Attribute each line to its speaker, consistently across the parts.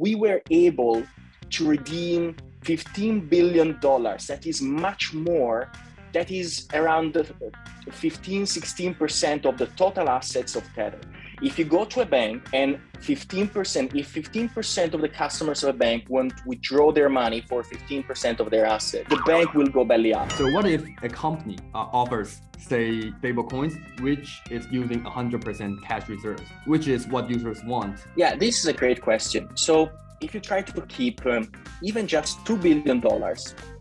Speaker 1: we were able to redeem $15 billion. That is much more. That is around 15-16% of the total assets of Tether. If you go to a bank and if 15% of the customers of a bank want to withdraw their money for 15% of their asset, the bank will go belly up.
Speaker 2: So what if a company offers, say, stablecoins, which is using 100% cash reserves, which is what users want?
Speaker 1: Yeah, this is a great question. So if you try to keep even just $2 billion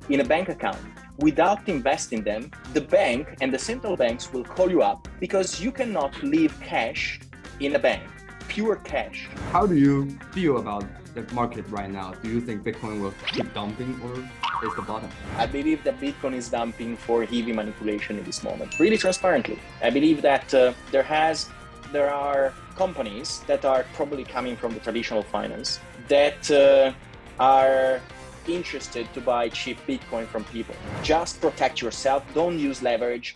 Speaker 1: in a bank account, without investing them, the bank and the central banks will call you up because you cannot leave cash in a bank, pure cash.
Speaker 2: How do you feel about the market right now? Do you think Bitcoin will keep dumping or is the bottom?
Speaker 1: I believe that Bitcoin is dumping for heavy manipulation in this moment, really transparently. I believe that there are companies that are probably coming from the traditional finance that are interested to buy cheap Bitcoin from people. Just protect yourself, don't use leverage.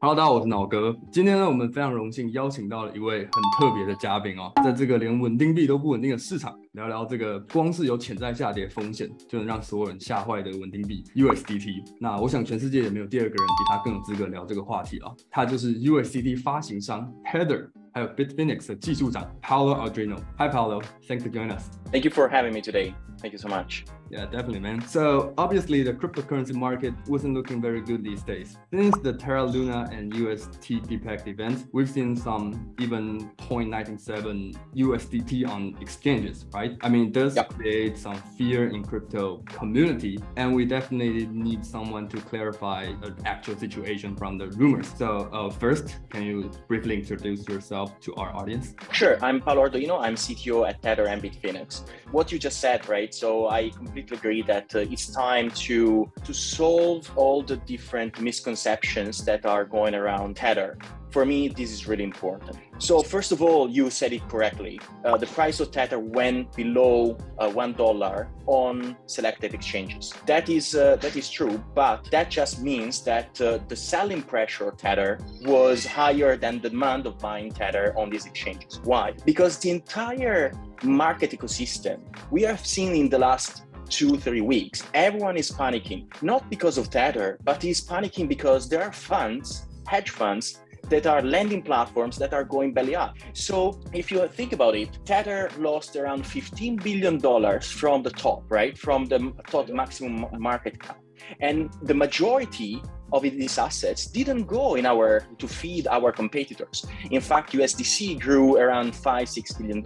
Speaker 2: Hello， 大家好，我是脑哥。今天呢，我们非常荣幸邀请到了一位很特别的嘉宾哦，在这个连稳定币都不稳定的市场，聊聊这个光是有潜在下跌风险就能让所有人吓坏的稳定币 USDT。那我想全世界也没有第二个人比他更有资格聊这个话题了。他就是 USDT 发行商 Tether， 还有 Bitfinex 的技术长 Paolo Ardoino。Hi Paolo, thanks for joining us.
Speaker 1: Thank you for having me today. Thank you so much.
Speaker 2: Yeah, definitely, man. So obviously the cryptocurrency market wasn't looking very good these days. Since the Terra Luna and UST Pact events, we've seen some even 0.97 USDT on exchanges, right? I mean, it does create some fear in crypto community, and we definitely need someone to clarify the actual situation from the rumors. So first, can you briefly introduce yourself to our audience?
Speaker 1: Sure, I'm Paolo Ardoino. I'm CTO at Tether and Bitfinex. What you just said, right? So I completely agree that it's time to solve all the different misconceptions that are going around Tether. For me, this is really important. So first of all, you said it correctly. The price of Tether went below $1 on selected exchanges. That is true, but that just means that the selling pressure of Tether was higher than the demand of buying Tether on these exchanges. Why? Because the entire market ecosystem we have seen in the last 2-3 weeks, everyone is panicking, not because of Tether, but is panicking because there are funds, hedge funds, that are lending platforms that are going belly up. So if you think about it, Tether lost around $15 billion from the top, right? From the top maximum market cap. And the majority of these assets didn't go to feed our competitors. In fact, USDC grew around $5-6 billion.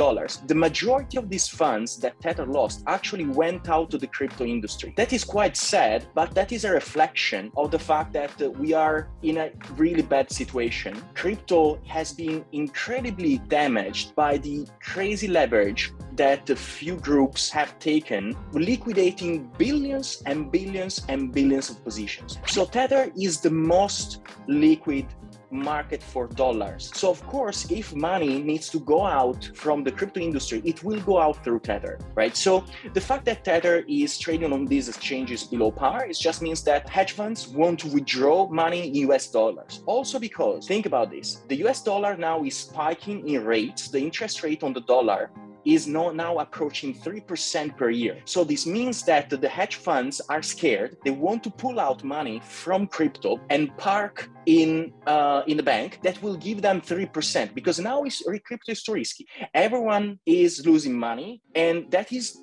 Speaker 1: The majority of these funds that Tether lost actually went out to the crypto industry. That is quite sad, but that is a reflection of the fact that we are in a really bad situation. Crypto has been incredibly damaged by the crazy leverage that a few groups have taken, liquidating billions and billions and billions of positions. So Tether is the most liquid market for dollars. So of course, if money needs to go out from the crypto industry, it will go out through Tether, right? So the fact that Tether is trading on these exchanges below par, it just means that hedge funds want to withdraw money in US dollars. Also because, think about this, the US dollar now is spiking in rates. The interest rate on the dollar is now approaching 3% per year. So this means that the hedge funds are scared. They want to pull out money from crypto and park in the bank that will give them 3%, because now crypto is too risky. Everyone is losing money, and that is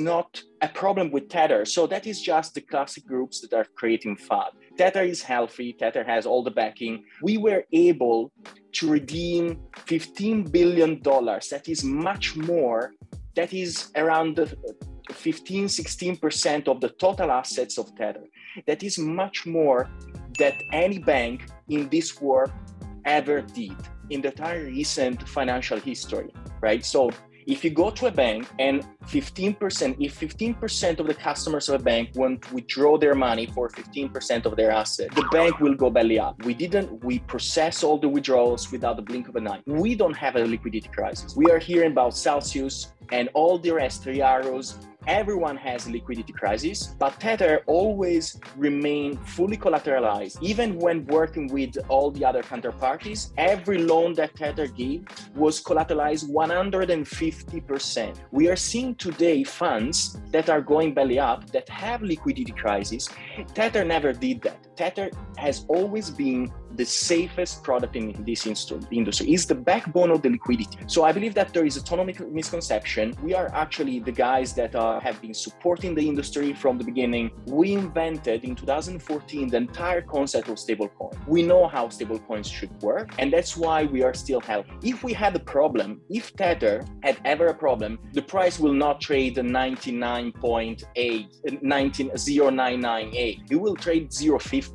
Speaker 1: not a problem with Tether. So that is just the classic groups that are creating FUD. Tether is healthy. Tether has all the backing. We were able to redeem $15 billion. That is much more. That is around 15-16% of the total assets of Tether. That is much more that any bank in this world ever did in the entire recent financial history, right? So if you go to a bank and if 15% of the customers of a bank want to withdraw their money for 15% of their asset, the bank will go belly up. We process all the withdrawals without the blink of an eye. We don't have a liquidity crisis. We are hearing about Celsius and all the rest, 3 arrows, everyone has a liquidity crisis, but Tether always remained fully collateralized. Even when working with all the other counterparties, every loan that Tether gave was collateralized 150%. We are seeing today funds that are going belly up, that have liquidity crisis. Tether never did that. Tether has always been the safest product in this industry. Is the backbone of the liquidity. So I believe that there is a ton of misconception. We are actually the guys that have been supporting the industry from the beginning. We invented in 2014 the entire concept of stablecoin. We know how stablecoins should work, and that's why we are still healthy. If we had a problem, if Tether had ever a problem, the price will not trade 99.8, 0.998. It will trade 0.50.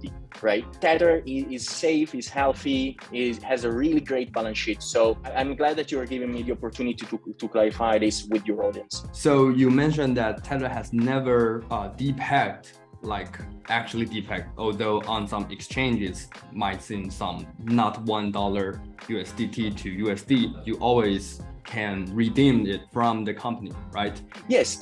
Speaker 1: Right? Tether is safe, is healthy, has a really great balance sheet. So I'm glad that you are giving me the opportunity to clarify this with your audience.
Speaker 2: So you mentioned that Tether has never depegged, like actually depegged, although on some exchanges might seem some not $1 USDT to USD, you always can redeem it from the company, right?
Speaker 1: Yes,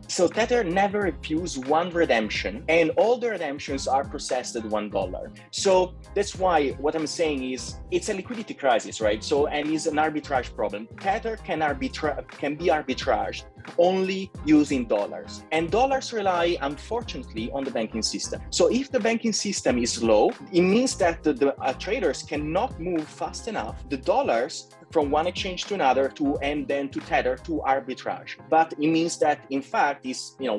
Speaker 1: so Tether never refused one redemption, and all the redemptions are processed at $1. So that's why what I'm saying is it's a liquidity crisis, right? So, and it's an arbitrage problem. Tether can be arbitraged only using dollars, and dollars rely, unfortunately, on the banking system. So if the banking system is low, it means that the traders cannot move fast enough the dollars from one exchange to another and then to Tether to arbitrage. But it means that, in fact,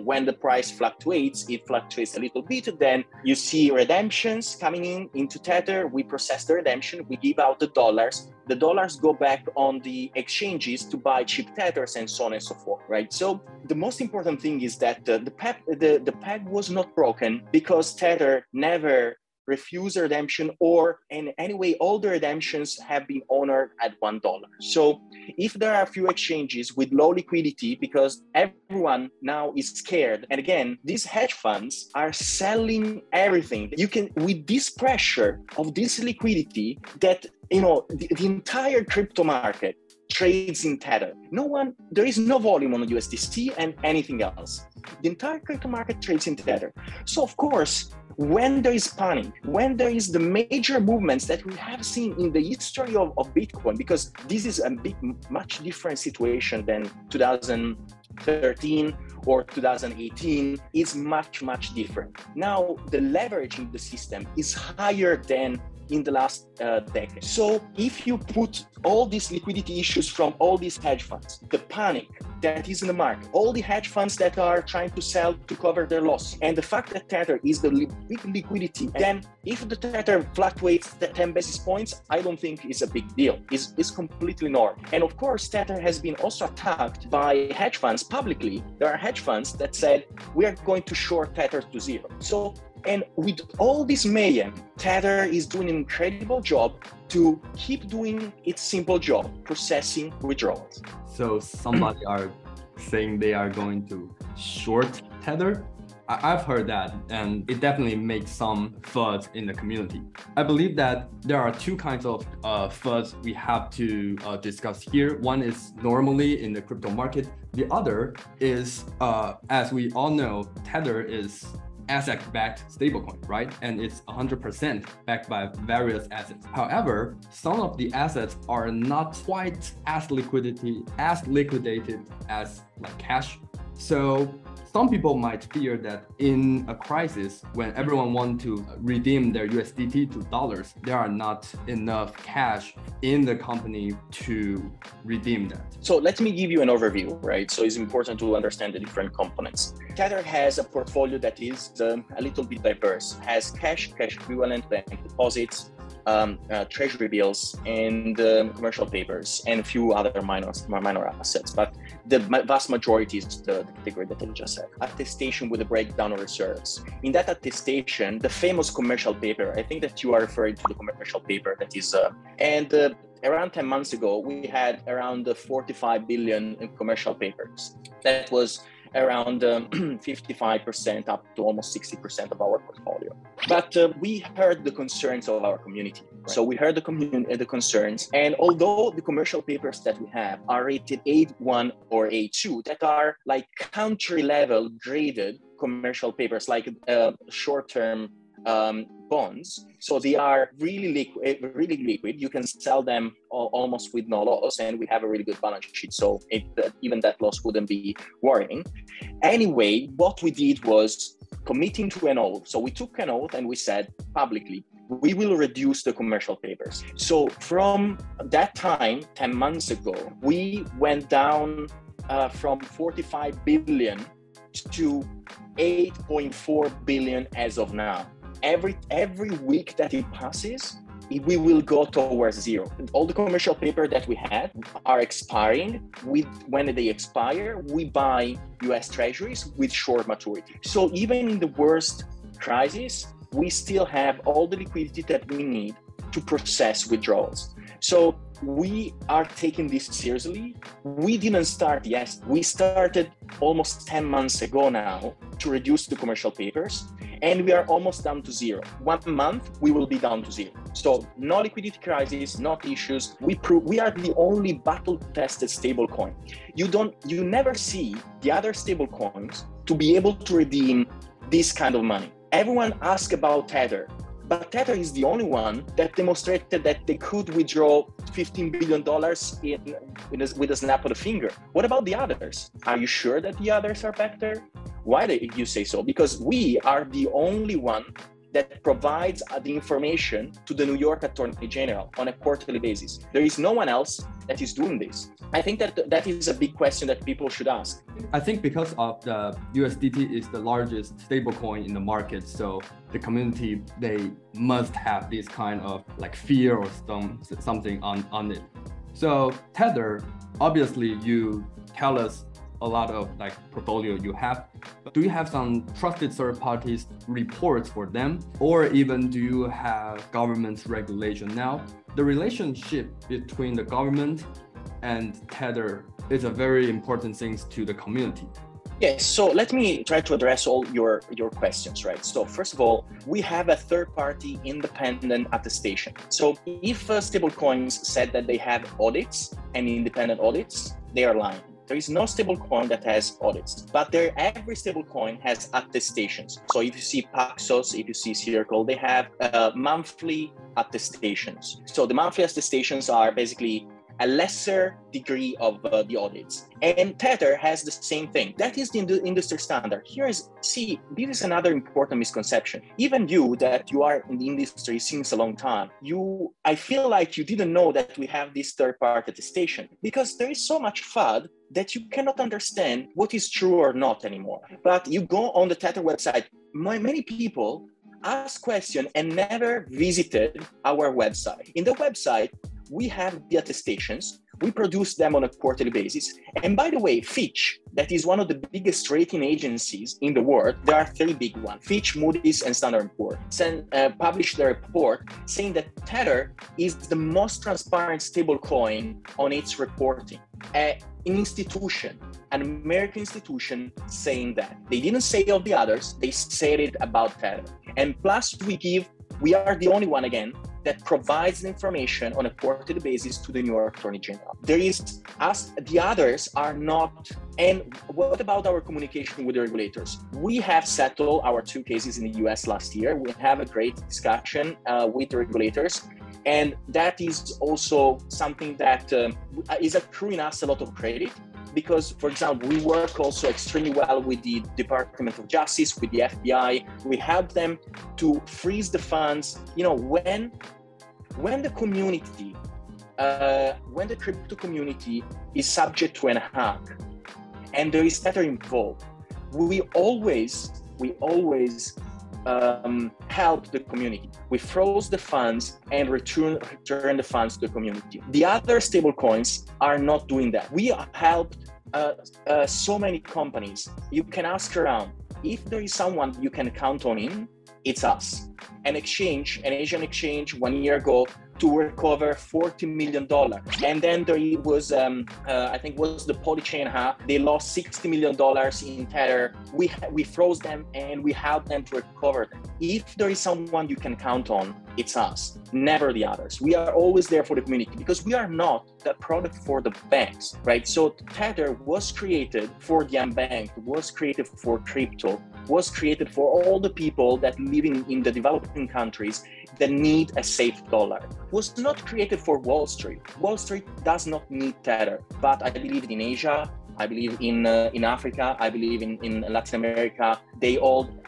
Speaker 1: when the price fluctuates, it fluctuates a little bit. Then you see redemptions coming into Tether. We process the redemption. We give out the dollars. The dollars go back on the exchanges to buy cheap Tethers and so on and so forth, right? So the most important thing is that the peg was not broken because Tether never refuse redemption, or in any way, all the redemptions have been honored at $1. So if there are a few exchanges with low liquidity, because everyone now is scared, and again, these hedge funds are selling everything. You can, with this pressure of this liquidity, that the entire crypto market trades in Tether. There is no volume on the USDT and anything else. The entire crypto market trades in Tether. So of course, when there is panic, when there is the major movements that we have seen in the history of Bitcoin, because this is a much different situation than 2013 or 2018, is much, much different. Now, the leverage in the system is higher than in the last decade. So if you put all these liquidity issues from all these hedge funds, the panic that is in the market, all the hedge funds that are trying to sell to cover their loss, and the fact that Tether is the big liquidity, then if the Tether fluctuates the 10 basis points, I don't think it's a big deal. It's completely normal. And of course, Tether has been also attacked by hedge funds publicly. There are hedge funds that said, we are going to short Tether to zero. So, and with all this mayhem, Tether is doing an incredible job to keep doing its simple job, processing withdrawals.
Speaker 2: So somebody are saying they are going to short Tether? I've heard that, and it definitely makes some fuzz in the community. I believe that there are two kinds of fuzz we have to discuss here. One is normally in the crypto market. The other is, as we all know, Tether is asset-backed stablecoin, right? And it's 100% backed by various assets. However, some of the assets are not quite as liquidated as like cash. So some people might fear that in a crisis, when everyone wants to redeem their USDT to dollars, there are not enough cash in the company to redeem that.
Speaker 1: So let me give you an overview, right? So it's important to understand the different components. Tether has a portfolio that is a little bit diverse, has cash equivalent, bank deposits, treasury bills, and commercial papers, and a few other minor assets. But the vast majority is the category that I just said. Attestation with a breakdown of reserves. In that attestation, the famous commercial paper, I think that you are referring to the commercial paper that is, around 10 months ago, we had around 45 billion in commercial papers. That was around 55% up to almost 60% of our portfolio. But we heard the concerns of our community. Right. So we heard the concerns. And although the commercial papers that we have are rated A1 or A2, that are like country level graded commercial papers, like short-term bonds. So they are really liquid. You can sell them almost with no loss, and we have a really good balance sheet. So even that loss wouldn't be worrying. Anyway, what we did was committing to an oath. So we took an oath and we said publicly, we will reduce the commercial papers. So from that time, 10 months ago, we went down from 45 billion to 8.4 billion as of now. Every week that it passes, we will go towards zero. All the commercial paper that we had are expiring. When they expire, we buy US treasuries with short maturity. So even in the worst crisis, we still have all the liquidity that we need to process withdrawals. So we are taking this seriously. We didn't start yet. We started almost 10 months ago now to reduce the commercial papers, and we are almost down to zero. 1 month, we will be down to zero. So no liquidity crisis, not issues. We are the only battle-tested stablecoin. You never see the other stablecoins to be able to redeem this kind of money. Everyone asks about Tether. But Tether is the only one that demonstrated that they could withdraw $15 billion with a snap of the finger. What about the others? Are you sure that the others are better? Why do you say so? Because we are the only one that provides the information to the New York Attorney General on a quarterly basis. There is no one else that is doing this. I think that is a big question that people should ask.
Speaker 2: I think because of the USDT is the largest stablecoin in the market, so the community, they must have this kind of like fear or something on it. So Tether, obviously you tell us a lot of like portfolio you have. Do you have some trusted third parties reports for them? Or even do you have government's regulation now? The relationship between the government and Tether is a very important thing to the community.
Speaker 1: Yes, so let me try to address all your questions, right? So first of all, we have a third-party independent attestation. So if stablecoins said that they have audits and independent audits, they are lying. There is no stablecoin that has audits, but every stablecoin has attestations. So if you see Paxos, if you see Circle, they have monthly attestations. So the monthly attestations are basically a lesser degree of the audits. And Tether has the same thing. That is the industry standard. This is another important misconception. Even you that you are in the industry since a long time, I feel like you didn't know that we have this third-party attestation because there is so much FUD that you cannot understand what is true or not anymore. But you go on the Tether website, many people ask questions and never visited our website. In the website, we have the attestations. We produce them on a quarterly basis. And by the way, Fitch, that is one of the biggest rating agencies in the world, there are 3 big ones, Fitch, Moody's, and Standard & Poor's, published a report saying that Tether is the most transparent stablecoin on its reporting. An institution, an American institution saying that. They didn't say of the others, they said it about Tether. And plus we are the only one again that provides the information on a quarterly basis to the New York Attorney General. The others are not. And what about our communication with the regulators? We have settled our 2 cases in the US last year. We have a great discussion with the regulators. And that is also something that is accruing us a lot of credit. Because, for example, we work also extremely well with the Department of Justice, with the FBI. We help them to freeze the funds. When the community, when the crypto community is subject to an hack, and there is Tether involved, we always help the community. We froze the funds and return the funds to the community. The other stablecoins are not doing that. We helped so many companies. You can ask around. If there is someone you can count on it's us. An Asian exchange 1 year ago to recover $40 million. And then there was, I think was the Polychain hack. They lost $60 million in Tether. We froze them and we helped them to recover them. If there is someone you can count on, it's us, never the others. We are always there for the community because we are not the product for the banks, right? So Tether was created for the unbanked, was created for crypto, was created for all the people that live in the developing countries that need a safe dollar. Was not created for Wall Street. Wall Street does not need Tether, but I believe in Asia, I believe in Africa, I believe in Latin America.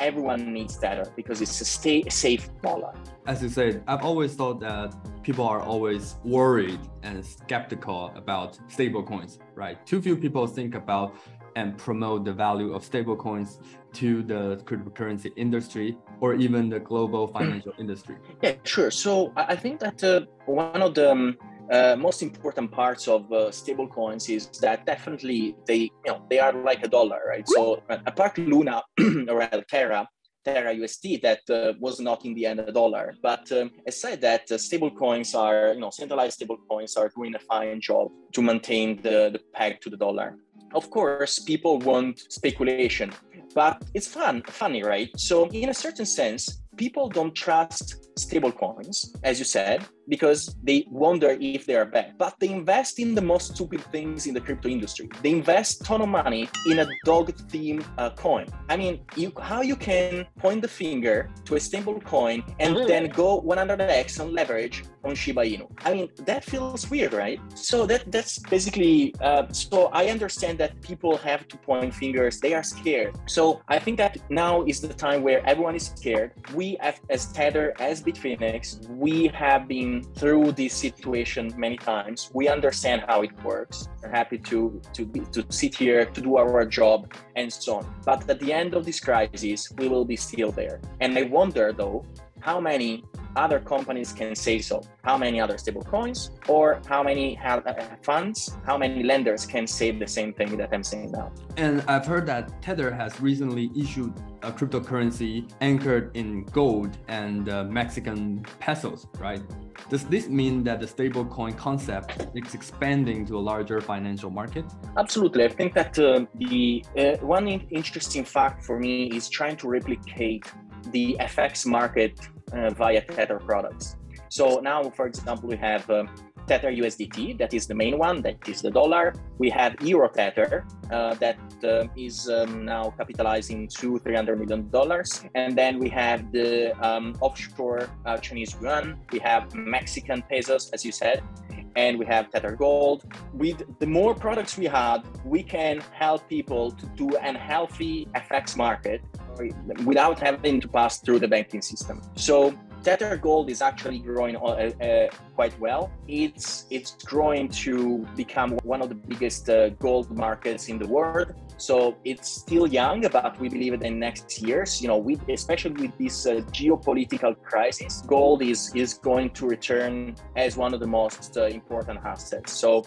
Speaker 1: Everyone needs Tether because it's a safe dollar.
Speaker 2: As you said, I've always thought that people are always worried and skeptical about stablecoins, right? Too few people think about and promote the value of stablecoins to the cryptocurrency industry or even the global financial industry.
Speaker 1: Yeah, sure. So I think that one of the most important parts of stablecoins is that definitely they are like a dollar, right? So apart Luna or Terra USD, that was not in the end a dollar. But aside that, stablecoins are, centralized stablecoins are doing a fine job to maintain the peg to the dollar. Of course, people want speculation, but it's funny, right? So in a certain sense, people don't trust stablecoins, as you said, because they wonder if they are bad. But they invest in the most stupid things in the crypto industry. They invest a ton of money in a dog-themed coin. I mean, how you can point the finger to a stable coin and then go 100x on leverage on Shiba Inu? I mean, that feels weird, right? So that's basically, so I understand that people have to point fingers. They are scared. So I think that now is the time where everyone is scared. We as Tether, as Bitfinex, we have been through this situation many times. We understand how it works. We're happy to sit here, to do our job, and so on. But at the end of this crisis, we will be still there. And I wonder, though, how many other companies can say so? How many other stable coins or how many funds, how many lenders can say the same thing that I'm saying now?
Speaker 2: And I've heard that Tether has recently issued a cryptocurrency anchored in gold and Mexican pesos, right? Does this mean that the stablecoin concept is expanding to a larger financial market?
Speaker 1: Absolutely. I think that the one interesting fact for me is trying to replicate the FX market via Tether products. So now, for example, we have Tether USDT, that is the main one, that is the dollar. We have Euro Tether, that is now capitalizing to $300 million. And then we have the offshore Chinese yuan. We have Mexican pesos, as you said. And we have Tether Gold. With the more products we have, we can help people to do an healthy FX market without having to pass through the banking system. So Tether Gold is actually growing quite well. It's growing to become one of the biggest gold markets in the world. So it's still young, but we believe in the next years, especially with this geopolitical crisis, gold is going to return as one of the most important assets. So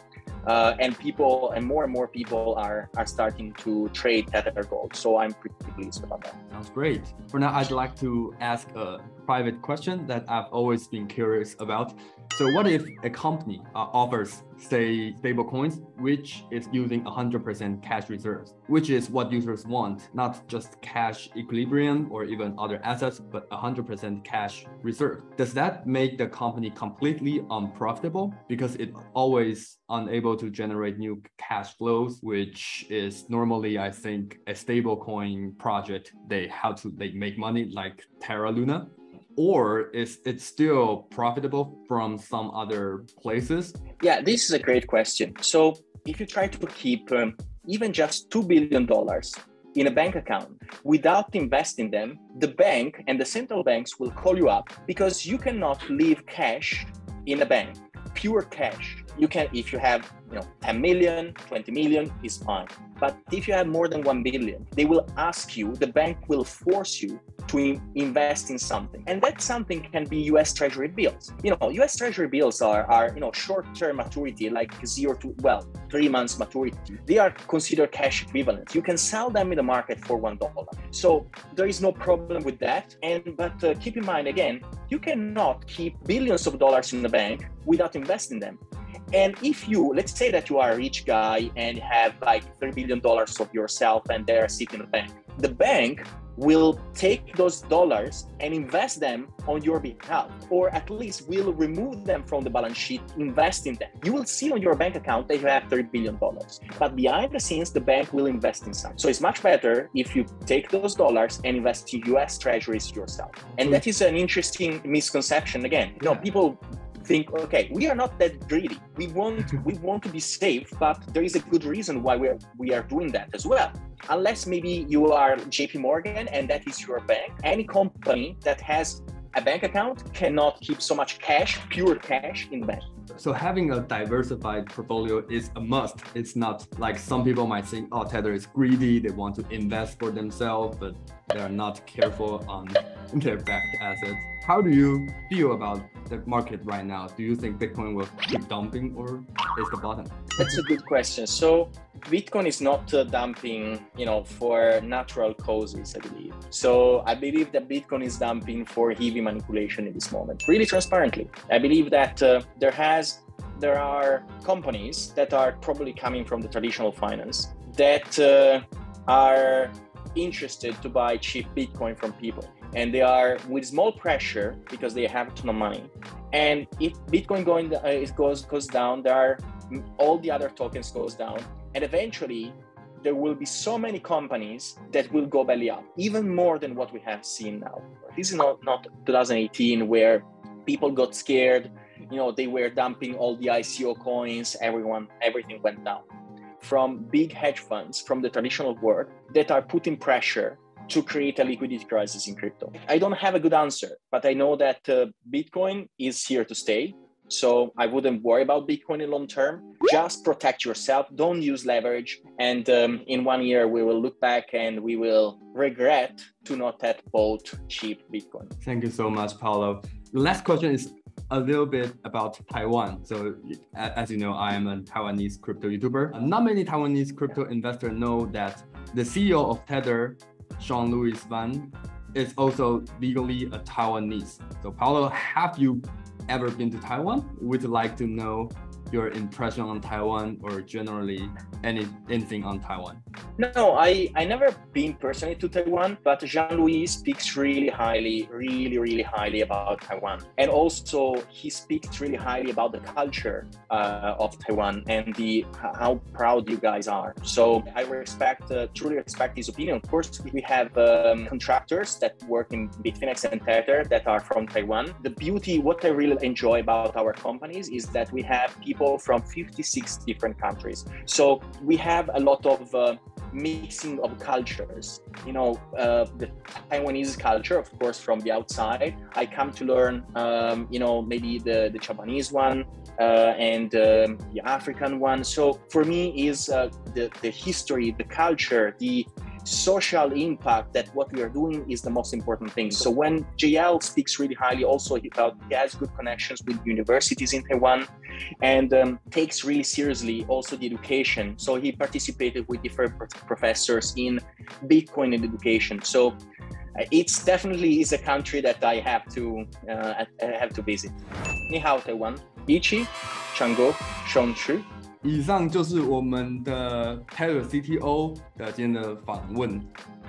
Speaker 1: and more people are starting to trade Tether Gold. So I'm pretty pleased about that.
Speaker 2: Sounds great. For now, I'd like to ask a private question that I've always been curious about. So what if a company offers, say, stablecoins, which is using 100% cash reserves, which is what users want, not just cash equilibrium or even other assets, but 100% cash reserve? Does that make the company completely unprofitable because it's always unable to generate new cash flows, which is normally, I think, a stablecoin project, they make money like Terra Luna? Or is it still profitable from some other places?
Speaker 1: Yeah, this is a great question. So if you try to keep even just $2 billion in a bank account without investing them, the bank and the central banks will call you up because you cannot leave cash in a bank, pure cash. You can, if you have 10 million, 20 million is fine. But if you have more than 1 billion, they will ask you, the bank will force you to invest in something. And that something can be US Treasury bills. US Treasury bills are short-term maturity, like 3 months maturity. They are considered cash equivalent. You can sell them in the market for $1. So there is no problem with that. But keep in mind, again, you cannot keep billions of dollars in the bank without investing them. And if let's say that you are a rich guy and have like $3 billion of yourself and they're sitting in the bank will take those dollars and invest them on your behalf, or at least will remove them from the balance sheet, invest in them. You will see on your bank account that you have $30 billion, but behind the scenes, the bank will invest in some. So it's much better if you take those dollars and invest in US treasuries yourself. And that is an interesting misconception. Again, people think, okay, we are not that greedy. We want to be safe, but there is a good reason why we are doing that as well. Unless maybe you are JP Morgan and that is your bank. Any company that has a bank account cannot keep so much cash, pure cash, in the bank.
Speaker 2: So having a diversified portfolio is a must. It's not like some people might think, oh, Tether is greedy, they want to invest for themselves, but they are not careful on their backed assets. How do you feel about the market right now? Do you think Bitcoin will keep dumping or is the bottom?
Speaker 1: That's a good question. So Bitcoin is not dumping, for natural causes, I believe. So I believe that Bitcoin is dumping for heavy manipulation in this moment, really transparently. I believe that there are companies that are probably coming from the traditional finance that are interested to buy cheap Bitcoin from people. And they are with small pressure because they have a ton of money. And if Bitcoin goes down, all the other tokens goes down. And eventually, there will be so many companies that will go belly up, even more than what we have seen now. This is not 2018 where people got scared. They were dumping all the ICO coins. Everything went down. From big hedge funds, from the traditional world, that are putting pressure to create a liquidity crisis in crypto. I don't have a good answer, but I know that Bitcoin is here to stay. So I wouldn't worry about Bitcoin in long term. Just protect yourself. Don't use leverage. And in 1 year, we will look back and we will regret to not have bought cheap Bitcoin.
Speaker 2: Thank you so much, Paolo. The last question is a little bit about Taiwan. So as you know, I am a Taiwanese crypto YouTuber. Not many Taiwanese crypto investors know that the CEO of Tether, Jean-Louis Van, is also legally a Taiwanese. So Paolo, have you ever been to Taiwan? Would you like to know your impression on Taiwan or generally anything on Taiwan?
Speaker 1: No, I never been personally to Taiwan, but Jean-Louis speaks really highly about Taiwan. And also he speaks really highly about the culture of Taiwan and how proud you guys are. So I truly respect his opinion. Of course, we have contractors that work in Bitfinex and Tether that are from Taiwan. The beauty, what I really enjoy about our companies is that we have people from 56 different countries. So we have a lot of mixing of cultures. The Taiwanese culture, of course, from the outside. I come to learn, maybe the Japanese one and the African one. So for me is the history, the culture, the social impact that what we are doing is the most important thing. So when JL speaks really highly, also he has good connections with universities in Taiwan and takes really seriously also the education. So he participated with different professors in Bitcoin and education. So it's definitely is a country that I have to visit. 你好，台湾，一起唱歌，唱曲。
Speaker 2: 以上就是我们的 Tether CTO 的今天的访问，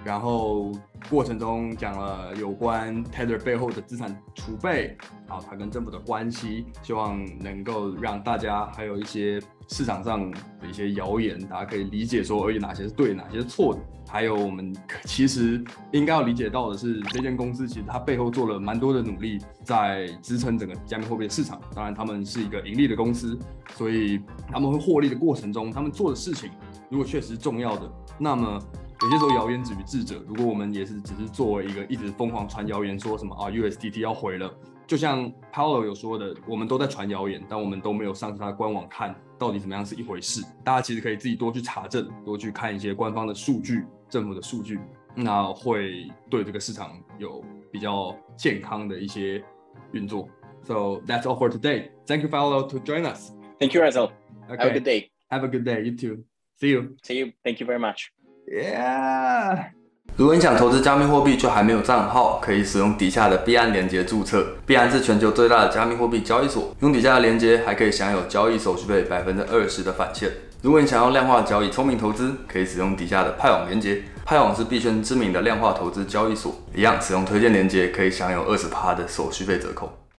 Speaker 2: 然后过程中讲了有关 Tether 背后的资产储备，它跟政府的关系，希望能够让大家还有一些市场上的一些谣言，大家可以理解说，哪些是对，哪些是错的。还有我们其实应该要理解到的是，这间公司其实它背后做了蛮多的努力，在支撑整个加密货币的市场。当然，他们是一个盈利的公司，所以他们会获利的过程中，他们做的事情如果确实重要的，那么有些时候谣言止于智者。如果我们也是只是作为一个一直疯狂传谣言，说什么USDT 要回了，就像 Paolo 有说的，我们都在传谣言，但我们都没有上他的官网看到底怎么样是一回事。大家其实可以自己多去查证，多去看一些官方的数据、政府的数据，那会对这个市场有比较健康的一些运作。So that's all for today. Thank you, Paolo, to join us.
Speaker 1: Thank you, Razel.
Speaker 2: Okay.
Speaker 1: Have a good day.
Speaker 2: Have a good day. You too. See you.
Speaker 1: See you. Thank you very much.
Speaker 2: Yeah.
Speaker 3: 如果你想投资加密货币却还没有账号，可以使用底下的币安连结注册。币安是全球最大的加密货币交易所，用底下的连结还可以享有交易手续费20%的返现。如果你想要量化交易、聪明投资，可以使用底下的派网连结。派网是币圈知名的量化投资交易所，一样使用推荐连结可以享有20%的手续费折扣。